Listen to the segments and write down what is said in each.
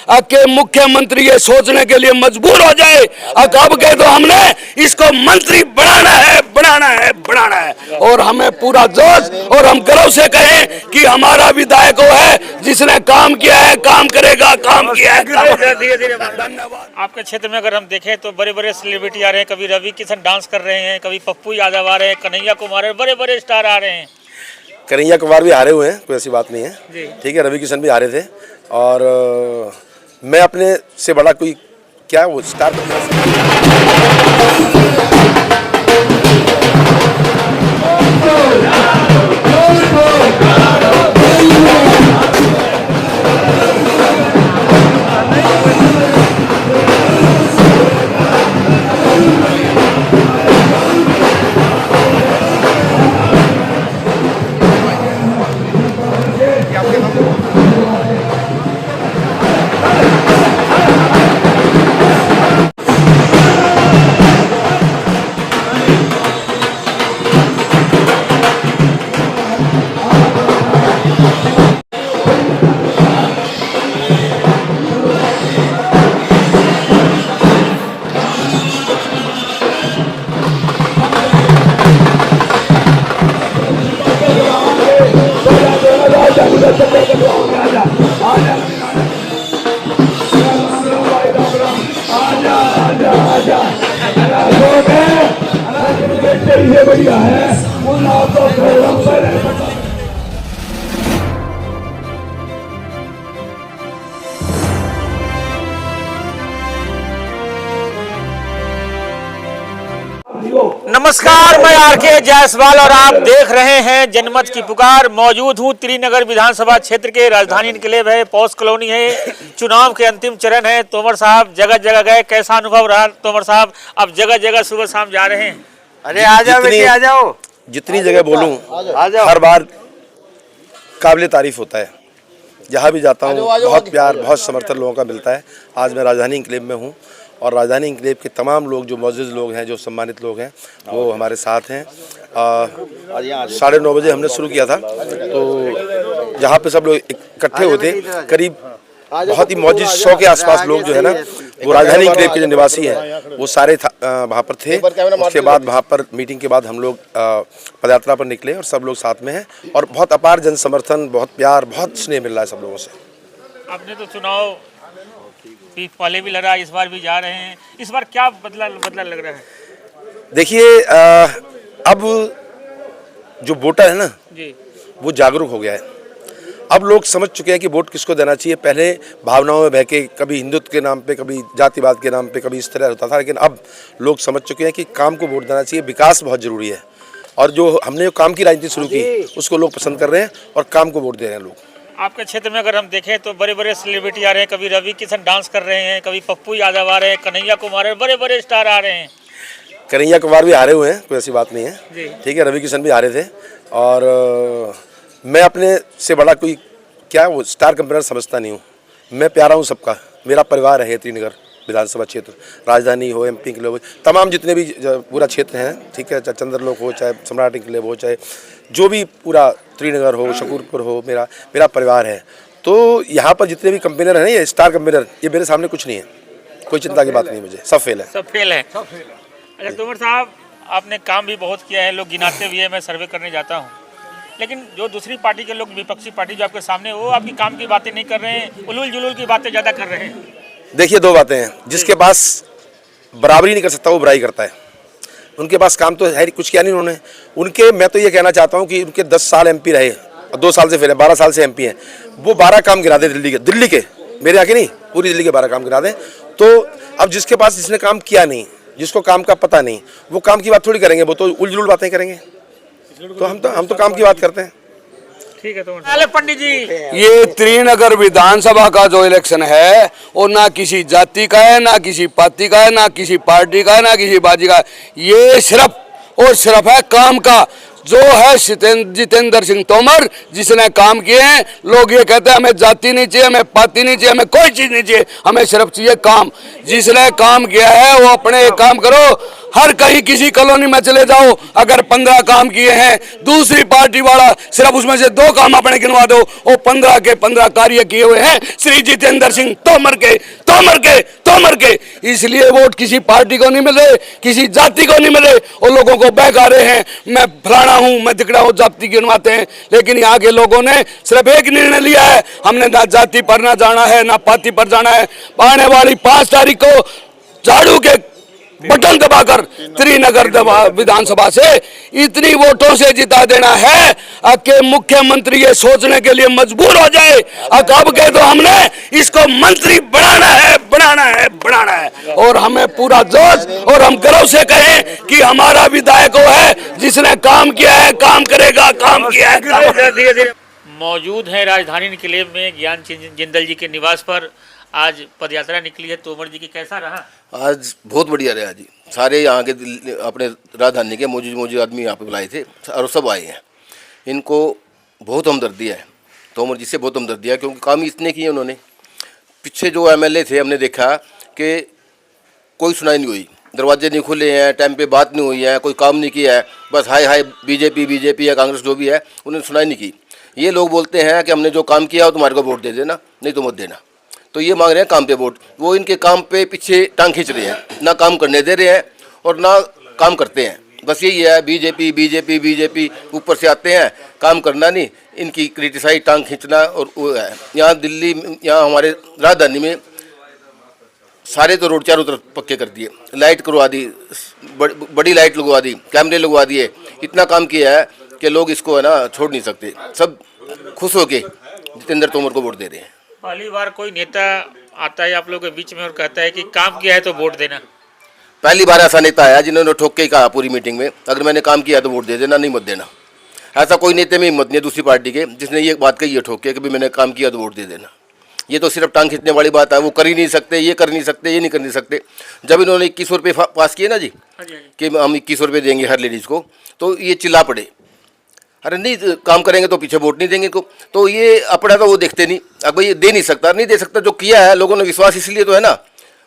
कि मुख्यमंत्री ये सोचने के लिए मजबूर हो जाए अब कहे तो हमने इसको मंत्री बनाना है बनाना है बनाना है, और हमें पूरा जोश और हम गर्व से कहें कि हमारा विधायक वो है जिसने काम किया है, काम करेगा, काम किया है। धन्यवाद। आपके क्षेत्र में अगर हम देखें तो बड़े बड़े सेलिब्रिटी आ रहे हैं, कभी रवि किशन डांस कर रहे हैं, कभी पप्पू यादव आ रहे हैं, कन्हैया कुमार, बड़े बड़े स्टार आ रहे हैं। कन्हैया कुमार भी हारे हुए हैं, कोई ऐसी बात नहीं है, ठीक है। रवि किशन भी हारे थे, और मैं अपने से बड़ा कोई क्या वो स्टार बढ़िया है। नमस्कार, मैं आरके जायसवाल और आप देख रहे हैं जनमत की पुकार। मौजूद हूँ त्रिनगर विधानसभा क्षेत्र के राजधानी इनक्लेव है, पॉस कॉलोनी है, चुनाव के अंतिम चरण है। तोमर साहब जगह जगह गए, कैसा अनुभव रहा तोमर साहब? अब जगह जगह सुबह शाम जा रहे हैं। अरे आ जाओ बेटे, आ जाओ। जितनी जगह बोलूं हर बार काबिल तारीफ होता है। जहाँ भी जाता हूँ बहुत प्यार, बहुत समर्थन लोगों का मिलता है। आज मैं राजधानी इनक्लेव में हूँ और राजधानी इनक्लेव के तमाम लोग, जो मौजूद लोग हैं, जो सम्मानित लोग हैं, वो हमारे साथ हैं। 9:30 बजे हमने शुरू किया था, तो जहाँ पे सब लोग इकट्ठे हुए थे, करीब बहुत ही मौजूद 100 के आसपास लोग जो है ना, वो राजधानी इनक्लेव के जो निवासी हैं वो सारे वहाँ पर थे। उसके बाद वहाँ पर मीटिंग के बाद हम लोग पदयात्रा पर निकले और सब लोग साथ में हैं, और बहुत अपार जन समर्थन, बहुत प्यार, बहुत स्नेह मिल रहा है सब लोगों से। आपने तो चुनाव पहले भी लड़ा, इस बार भी जा रहे हैं, इस बार क्या बदला लग रहा है? देखिए, अब जो वोटर है ना जी, वो जागरूक हो गया है। अब लोग समझ चुके हैं कि वोट किसको देना चाहिए। पहले भावनाओं में बह के, कभी हिंदुत्व के नाम पे, कभी जातिवाद के नाम पे, कभी इस तरह होता था, लेकिन अब लोग समझ चुके हैं कि काम को वोट देना चाहिए। विकास बहुत ज़रूरी है, और जो हमने काम की राजनीति शुरू की उसको लोग पसंद कर रहे हैं और काम को वोट दे रहे हैं लोग। आपके क्षेत्र में अगर हम देखें तो बड़े बड़े सेलिब्रिटी आ रहे हैं, कभी रवि किशन डांस कर रहे हैं, कभी पप्पू यादव आ रहे हैं, कन्हैया कुमार, बड़े बड़े स्टार आ रहे हैं। कन्हैया कुमार भी हारे हुए हैं, कोई ऐसी बात नहीं है, ठीक है। रवि किशन भी हारे थे, और मैं अपने से बड़ा कोई क्या वो स्टार कंपेनर समझता नहीं हूँ। मैं प्यारा हूँ सबका, मेरा परिवार है त्रिनगर विधानसभा क्षेत्र, राजधानी हो, MP इनक्लेव हो, तमाम जितने भी पूरा क्षेत्र हैं, ठीक है, चाहे चंद्रलोक हो, चाहे सम्राट इनक्लेव हो, चाहे जो भी पूरा त्रिनगर हो, शकूरपुर हो, मेरा परिवार है। तो यहाँ पर जितने भी कंपेनर हैं ना, ये स्टार कंपेनर, ये मेरे सामने कुछ नहीं है, कोई चिंता की बात नहीं है, मुझे सब फेल है, सब फेल है। अच्छा तोमर साहब, आपने काम भी बहुत किया है, लोग गिनाते भी है, मैं सर्वे करने जाता हूँ, लेकिन जो दूसरी पार्टी के लोग, विपक्षी पार्टी जो आपके सामने, वो आपकी काम की बातें नहीं कर रहे हैं, उलूल जुलूल की बातें ज़्यादा कर रहे हैं। देखिए, दो बातें हैं, जिसके पास बराबरी नहीं कर सकता वो बुराई करता है। उनके पास काम तो है, कुछ किया नहीं उन्होंने। उनके, मैं तो ये कहना चाहता हूँ कि उनके 10 साल MP रहे और 2 साल से फेल है, 12 साल से MP हैं, वो 12 काम गिरा दे दिल्ली के, मेरे आके नहीं, पूरी दिल्ली के 12 काम गिरा दें। तो अब जिसके पास, जिसने काम किया नहीं, जिसको काम का पता नहीं, वो काम की बात थोड़ी करेंगे, वो तो उलझुल बातें करेंगे। तो हम तो काम की बात करते हैं। ठीक है तो पंडित जी, ये त्रिनगर विधानसभा का जो इलेक्शन है वो ना किसी जाति का है, ना किसी पार्टी का है, ना किसी पार्टी का है, ना किसी बाजी का है। ये सिर्फ और सिर्फ है काम का। जो है जितेंद्र सिंह तोमर, जिसने काम किए हैं। लोग ये कहते हैं हमें जाति नहीं चाहिए, हमें पाति नहीं चाहिए, हमें कोई चीज नहीं चाहिए, हमें सिर्फ चाहिए काम। जिसने काम किया है वो अपने एक काम करो, हर कहीं किसी कॉलोनी में चले जाओ, अगर 15 काम किए हैं, दूसरी पार्टी वाला सिर्फ उसमें से 2 काम अपने गिनवा दो, वो 15 के 15 कार्य किए हुए हैं श्री जितेंद्र सिंह तोमर के। इसलिए वोट किसी पार्टी को नहीं मिले, किसी जाति को नहीं मिले। वो लोगों को बहका रहे हैं, मैं फलाना हूं, मैं दिखड़ा हूं, जाति गिनवाते हैं। लेकिन यहाँ के लोगों ने सिर्फ एक निर्णय लिया है, हमने ना जाति पर ना जाना है, ना पाति पर जाना है। आने वाली 5 तारीख को झाड़ू के बटन दबाकर त्रिनगर विधानसभा से इतनी वोटों से जिता देना है कि मुख्यमंत्री ये सोचने के लिए मजबूर हो जाए अब कह दो हमने इसको मंत्री बनाना है, बनाना है, बनाना है। और हमें पूरा जोश और हम गर्व से कहें कि हमारा विधायक वो है जिसने काम किया है, काम करेगा, काम किया है। धीरे-धीरे मौजूद है राजधानी इनकलेब में ज्ञान जिंदल जी के निवास पर। आज पदयात्रा निकली है तोमर जी की, कैसा रहा? आज बहुत बढ़िया रहा जी। सारे यहाँ के अपने राजधानी के मौजूद आदमी यहाँ पे बुलाए थे और सब आए हैं। इनको बहुत हमदर्दी है, तोमर जी से बहुत हमदर्दी है, क्योंकि काम इतने किए उन्होंने। पीछे जो एमएलए थे हमने देखा कि कोई सुनाई नहीं हुई, दरवाजे नहीं खुले हैं, टाइम पे बात नहीं हुई है, कोई काम नहीं किया है, बस हाय हाय बीजेपी या कांग्रेस जो भी है उन्होंने सुनाई नहीं की। ये लोग बोलते हैं कि हमने जो काम किया हो तुम्हारे को वोट दे देना, नहीं तो मत देना। तो ये मांग रहे हैं काम पे वोट। वो इनके काम पे पीछे टांग खींच रहे हैं, ना काम करने दे रहे हैं और ना काम करते हैं। बस यही है, बीजेपी ऊपर से आते हैं, काम करना नहीं, इनकी क्रिटिसाइज टांग खींचना। और वो है यहाँ दिल्ली, यहाँ हमारे राजधानी में सारे तो रोड चारों तरफ पक्के कर दिए, लाइट करवा दी, बड़ी लाइट लगवा दी, कैमरे लगवा दिए, इतना काम किया है कि लोग इसको है ना छोड़ नहीं सकते। सब खुश होके जितेंद्र तोमर को वोट दे रहे हैं। पहली बार कोई नेता आता है आप लोगों के बीच में और कहता है कि काम किया है तो वोट देना। पहली बार ऐसा नेता आया जिन्होंने ठोक के ही कहा पूरी मीटिंग में, अगर मैंने काम किया तो वोट दे देना, नहीं मत देना। ऐसा कोई नेता में हिम्मत नहीं है दूसरी पार्टी के जिसने ये बात कही है ठोक के कि भाई मैंने काम किया तो वोट दे देना। ये तो सिर्फ टांग खींचने वाली बात है। वो कर ही नहीं सकते, ये कर नहीं सकते, ये नहीं कर नहीं सकते। जब इन्होंने 2100 रुपये पास किए ना जी कि हम 2100 रुपये देंगे हर लेडीज़ को, तो ये चिल्ला पड़े, अरे नहीं काम करेंगे तो पीछे वोट नहीं देंगे इनको। तो ये अपना तो वो देखते नहीं, अब ये दे नहीं सकता, नहीं दे सकता। जो किया है लोगों ने विश्वास इसलिए तो है ना,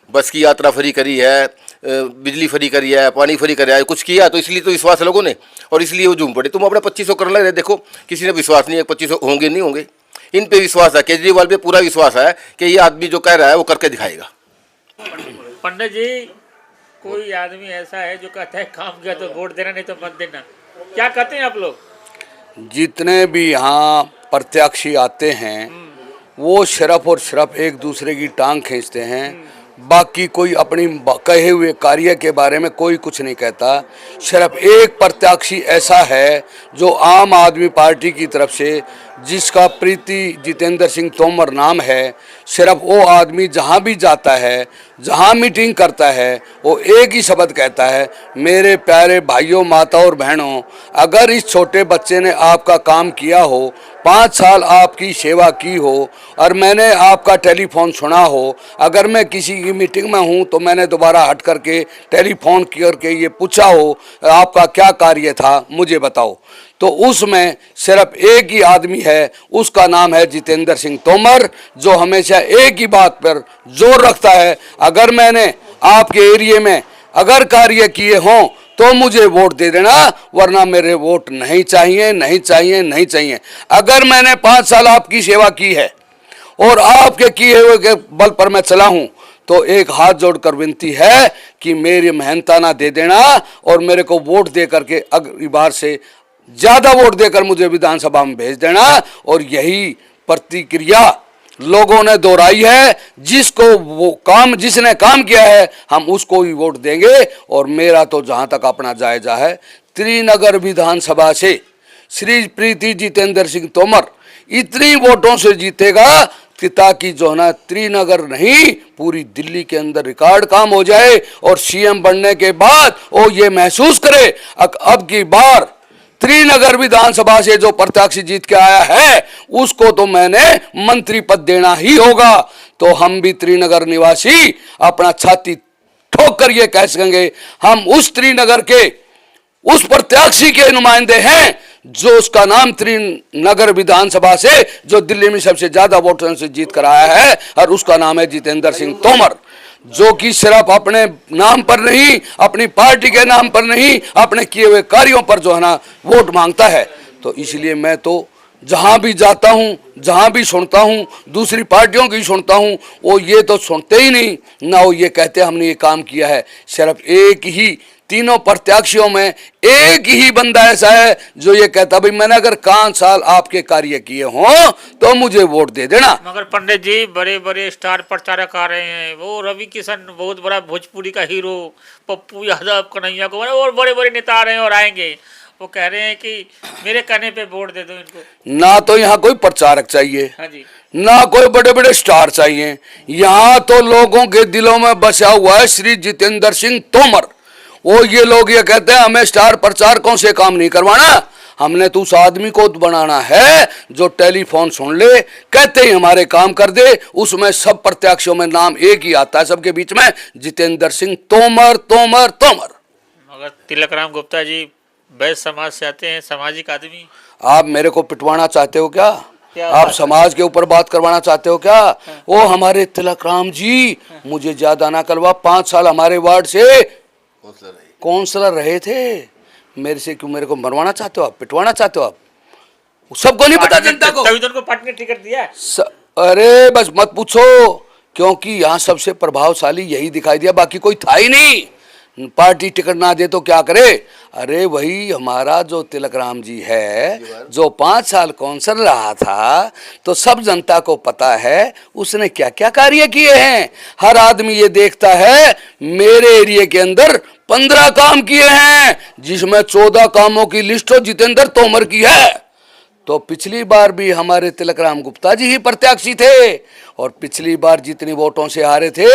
बस की यात्रा फ्री करी है, बिजली फ्री करी है, पानी फ्री करा है, कुछ किया तो इसलिए तो विश्वास है लोगों ने, और इसलिए वो झूम पड़े। तुम अपना 2500 करने लग रहे, देखो किसी ने विश्वास नहीं है 2500 होंगे नहीं होंगे। इन पे विश्वास है, केजरीवाल पे पूरा विश्वास है कि ये आदमी जो कह रहा है वो करके दिखाएगा। पंडित जी, कोई आदमी ऐसा है जो कहता है काम किया तो वोट देना, नहीं तो मत देना, क्या कहते हैं आप लोग? जितने भी यहाँ प्रत्याशी आते हैं वो सिर्फ और सिर्फ एक दूसरे की टांग खींचते हैं। बाकी कोई अपनी कहे हुए कार्य के बारे में कोई कुछ नहीं कहता। सिर्फ एक प्रत्याशी ऐसा है जो आम आदमी पार्टी की तरफ से, जिसका प्रीति जितेंद्र सिंह तोमर नाम है, सिर्फ वो आदमी जहाँ भी जाता है, जहाँ मीटिंग करता है, वो एक ही शब्द कहता है, मेरे प्यारे भाइयों, माता और बहनों, अगर इस छोटे बच्चे ने आपका काम किया हो, 5 साल आपकी सेवा की हो और मैंने आपका टेलीफोन सुना हो, अगर मैं किसी की मीटिंग में हूँ तो मैंने दोबारा हट करके टेलीफोन करके ये पूछा हो आपका क्या कार्य था, मुझे बताओ, तो उसमें सिर्फ एक ही आदमी है, उसका नाम है जितेंद्र सिंह तोमर, जो हमेशा एक ही बात पर जोर रखता है, अगर मैंने आपके एरिया में अगर कार्य किए हों तो मुझे वोट दे देना, वरना मेरे वोट नहीं चाहिए, नहीं चाहिए, नहीं चाहिए। अगर मैंने 5 साल आपकी सेवा की है और आपके किए हुए के बल पर मैं चला हूं, तो एक हाथ जोड़कर विनती है कि मेरी मेहनताना दे देना और मेरे को वोट दे करके अगली बार से ज्यादा वोट देकर मुझे विधानसभा में भेज देना। और यही प्रतिक्रिया लोगों ने दोहराई है, जिसको वो काम, जिसने काम किया है हम उसको ही वोट देंगे। और मेरा तो जहां तक अपना जायजा है, त्रिनगर विधानसभा से श्री प्रीति जितेंद्र सिंह तोमर इतनी वोटों से जीतेगा कि ताकि जो है त्रिनगर नहीं पूरी दिल्ली के अंदर रिकॉर्ड काम हो जाए और सीएम बनने के बाद वो ये महसूस करे अब की बार त्रिनगर विधानसभा से जो प्रत्याशी जीत के आया है उसको तो मैंने मंत्री पद देना ही होगा। तो हम भी त्रिनगर निवासी अपना छाती ठोक कर ये कह सकेंगे, हम उस त्रिनगर के उस प्रत्याशी के नुमाइंदे हैं जो उसका नाम त्रिनगर विधानसभा से जो दिल्ली में सबसे ज्यादा वोटों से जीत कर आया है, और उसका नाम है जितेंद्र सिंह तोमर, जो कि सिर्फ अपने नाम पर नहीं, अपनी पार्टी के नाम पर नहीं, अपने किए हुए कार्यों पर जो है ना वोट मांगता है। तो इसलिए मैं तो जहां भी जाता हूं, जहां भी सुनता हूं, दूसरी पार्टियों की सुनता हूं, वो ये तो सुनते ही नहीं ना, वो ये कहते हमने ये काम किया है। सिर्फ एक ही, तीनों प्रत्याशियों में एक ही बंदा ऐसा है जो ये कहता भाई मैंने अगर 5 साल आपके कार्य किए हों तो मुझे वोट दे देना। मगर पंडित जी, बड़े बड़े स्टार प्रचारक आ रहे हैं, वो रवि किशन बहुत बड़ा भोजपुरी का हीरो, पप्पू यादव, कन्हैया कुमार और बड़े बड़े नेता आ रहे हैं और आएंगे। वो कह रहे हैं कि मेरे कहने पे वोट दे दो इनको। ना तो यहाँ कोई प्रचारक चाहिए, हाँ जी, ना कोई बड़े बड़े स्टार चाहिए, यहाँ तो लोगों के दिलों में बसा हुआ है श्री जितेंद्र सिंह तोमर। वो ये लोग ये कहते हैं हमें स्टार प्रचारकों से काम नहीं करवाना, हमने तो उस आदमी को बनाना है जो टेलीफोन सुन ले, कहते ही हमारे काम कर दे। उसमें सब प्रत्याशियों में नाम एक ही आता है सबके बीच में, जितेंद्र सिंह तोमर तोमर तोमर। मगर तिलकराम गुप्ता जी वैश्य समाज से आते हैं, सामाजिक आदमी। आप मेरे को पिटवाना चाहते हो क्या? क्या आप बात? समाज के ऊपर बात करवाना चाहते हो क्या? वो हमारे तिलकराम जी, मुझे ज्यादा ना करवा, 5 साल हमारे वार्ड से काउंसलर रहे थे, मेरे से क्यों मेरे को मरवाना चाहते हो आप, पिटवाना चाहते हो आप? सबको नहीं पता जनता को। तभी तो उनको पार्टी ने टिकट दिया है। अरे बस मत पूछो, क्योंकि यहाँ सबसे प्रभावशाली यही दिखाई दिया, बाकी कोई था ही नहीं। पार्टी टिकट ना दे तो क्या करे? अरे वही हमारा जो तिलकराम जी है, जो 5 साल काउंसलर रहा था, तो सब जनता को पता है उसने क्या क्या कार्य किए हैं। हर आदमी ये देखता है, मेरे एरिया के अंदर 15 काम किए हैं, जिसमें 14 कामों की लिस्ट हो जितेंद्र तोमर की है। तो पिछली बार भी हमारे तिलकराम गुप्ता जी ही प्रत्याशी थे, और पिछली बार जितनी वोटों से हारे थे,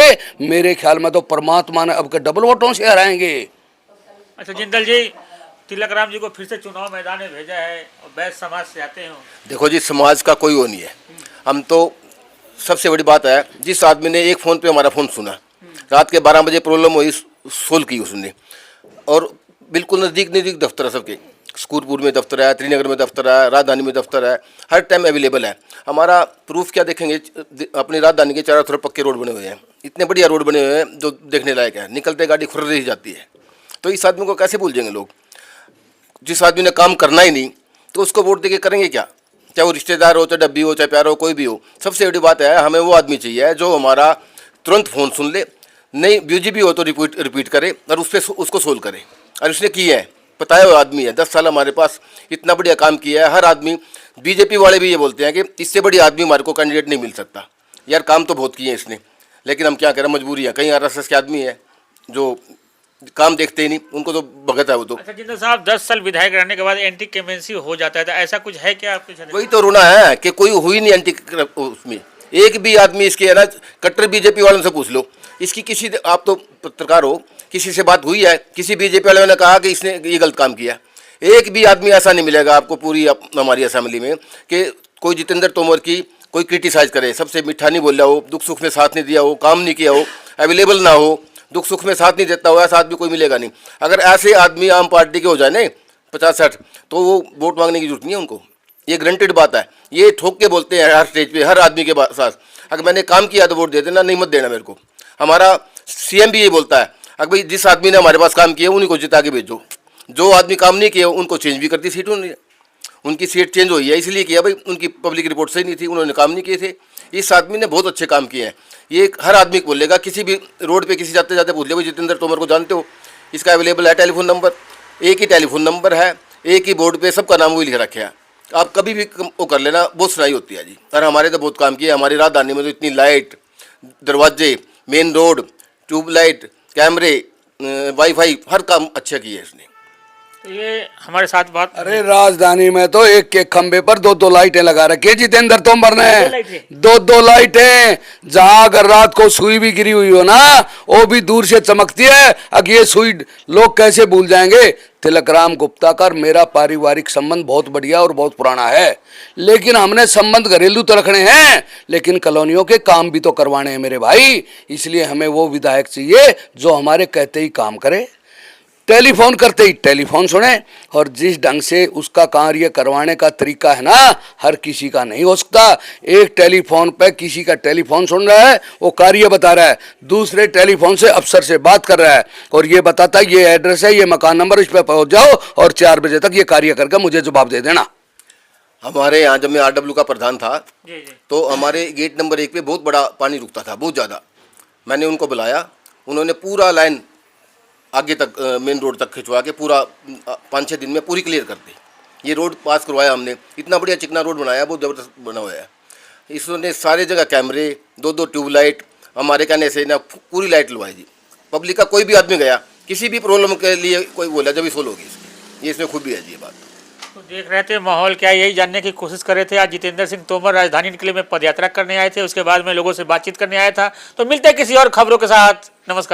मेरे ख्याल में तो परमात्मा ने अब के डबल वोटों से हराएंगे। अच्छा जिंदल जी, तिलकराम जी को फिर से चुनाव मैदान में भेजा है और वैश्य समाज से आते हैं। देखो जी, समाज का कोई वो नहीं है। हम तो, सबसे बड़ी बात है, जिस आदमी ने एक फ़ोन पे हमारा फ़ोन सुना, रात के 12 बजे प्रॉब्लम हुई, सोल्व की उसने, और बिल्कुल नज़दीक नज़दीक दफ्तर है सबके, स्कूरपुर में दफ्तर है, त्रिनगर में दफ्तर है, राजधानी में दफ्तर है, हर टाइम अवेलेबल है। हमारा प्रूफ क्या देखेंगे, अपनी राजधानी के चारों तरफ पक्के रोड बने हुए हैं, इतने बढ़िया रोड बने हुए हैं जो देखने लायक है, निकलते गाड़ी खुर रही जाती है। तो इस आदमी को कैसे भूल जाएंगे लोग? जिस आदमी ने काम करना ही नहीं तो उसको वोट देके करेंगे क्या? चाहे वो रिश्तेदार हो, चाहे डब्बी हो, चाहे प्यार हो, कोई भी हो। सबसे बड़ी बात है, हमें वो आदमी चाहिए जो हमारा तुरंत फ़ोन सुन ले, नहीं बीजेपी हो तो रिपीट करे और उस पर उसको सोल्व करे। और उसने किया है, पता है वो आदमी है, 10 साल हमारे पास इतना बढ़िया काम किया है। हर आदमी, बीजेपी वाले भी ये बोलते हैं कि इससे बड़ी आदमी हमारे को कैंडिडेट नहीं मिल सकता। यार काम तो बहुत किए हैं इसने, लेकिन हम क्या करें, मजबूरी है। कहीं RSS के आदमी है जो काम देखते ही नहीं, उनको तो भगत है वो तो। अच्छा जिंदल साहब, 10 साल विधायक रहने के बाद एंटी कैमेंसी हो जाता है, तो ऐसा कुछ है क्या आपके क्षेत्र में? वही तो रोना है कि कोई हुई नहीं एंटी, उसमें एक भी आदमी इसके है ना, कट्टर बीजेपी वालों से पूछ लो, इसकी किसी, आप तो पत्रकार हो, किसी से बात हुई है? किसी बीजेपी वाले ने कहा कि इसने ये गलत काम किया? एक भी आदमी ऐसा नहीं मिलेगा आपको पूरी हमारी असेंबली में कि कोई जितेंद्र तोमर की कोई क्रिटिसाइज करे, सबसे मीठा नहीं बोला हो, दुख सुख में साथ नहीं दिया हो, काम नहीं किया हो, अवेलेबल ना हो, दुख सुख में साथ नहीं देता हो, ऐसा आदमी कोई मिलेगा नहीं। अगर ऐसे आदमी आम पार्टी के हो जाए ना 50-60, तो वो वोट मांगने की जरूरत नहीं है उनको, ये ग्रंटेड बात है। ये ठोक के बोलते हैं हर स्टेज पे, हर आदमी के साथ, अगर मैंने काम किया तो वोट दे देना, नहीं मत देना मेरे को। हमारा CM भी ये बोलता है, अगर भाई जिस आदमी ने हमारे पास काम किया उन्हीं को जिता के भेजो, जो आदमी काम नहीं किया उनको चेंज भी कर दी सीट। उनकी सीट चेंज हुई है इसलिए किया भाई, उनकी पब्लिक रिपोर्ट सही नहीं थी, उन्होंने काम नहीं किए थे। इस आदमी ने बहुत अच्छे काम किए हैं, ये हर आदमी को बोलेगा। किसी भी रोड पे किसी जाते जाते पूछ ले, भाई जितेंद्र तोमर को जानते हो? इसका अवेलेबल है टेलीफोन नंबर, एक ही टेलीफोन नंबर है, एक ही बोर्ड पे सबका नाम वही लिख रखा है, आप कभी भी वो कर लेना, बहुत सुनाई होती है जी। और हमारे तो बहुत काम किया, हमारी राजधानी में तो इतनी लाइट, दरवाजे, मेन रोड, ट्यूबलाइट, कैमरे, वाईफाई, हर काम अच्छा किया है इसने। ये हमारे साथ बात, अरे राजधानी में तो एक के खंबे पर 2-2 लाइटें लगा रखी है जितेंद्र तोमर ने, 2-2 लाइटें। जहां अगर रात को सुई भी गिरी हुई हो ना, वो भी दूर से चमकती है। अब ये सुई लोग कैसे भूल जाएंगे? तिलकराम गुप्ता का मेरा पारिवारिक संबंध बहुत बढ़िया और बहुत पुराना है, लेकिन हमने संबंध घरेलू तो रखने हैं, लेकिन कॉलोनियों के काम भी तो करवाने हैं मेरे भाई। इसलिए हमें वो विधायक चाहिए जो हमारे कहते ही काम करे। टेलीफोन करते ही टेलीफोन सुने। और जिस ढंग से उसका कार्य करवाने का तरीका है ना, हर किसी का नहीं हो सकता। एक टेलीफोन पे किसी का टेलीफोन सुन रहा है, वो कार्य बता रहा है, दूसरे टेलीफोन से अफसर से बात कर रहा है और ये बताता है ये एड्रेस है, ये मकान नंबर, इस पे पहुंच जाओ और 4 बजे तक ये कार्य करके मुझे जवाब दे देना। हमारे यहाँ जब मैं RW का प्रधान था तो हमारे गेट नंबर 1 पे बहुत बड़ा पानी रुकता था, बहुत ज़्यादा। मैंने उनको बुलाया, उन्होंने पूरा लाइन आगे तक मेन रोड तक खिंचवा के पूरा 5-6 दिन में पूरी क्लियर कर दी। ये रोड पास करवाया हमने, इतना बढ़िया चिकना रोड बनाया, बहुत ज़बरदस्त बना हुआ है। इसने सारे जगह कैमरे, 2-2 ट्यूबलाइट, हमारे कहने से ना पूरी लाइट लुवाई जी। पब्लिक का कोई भी आदमी गया, किसी भी प्रॉब्लम के लिए कोई बोला जब भी सोल्व होगी इसकी, ये इसमें खूबी है जी ये बात। तो देख रहे थे माहौल क्या है, यही जानने की कोशिश कर रहे थे। आज जितेंद्र सिंह तोमर राजधानी किले में पदयात्रा करने आए थे, उसके बाद में लोगों से बातचीत करने आया था। तो मिलते हैं किसी और खबरों के साथ। नमस्कार।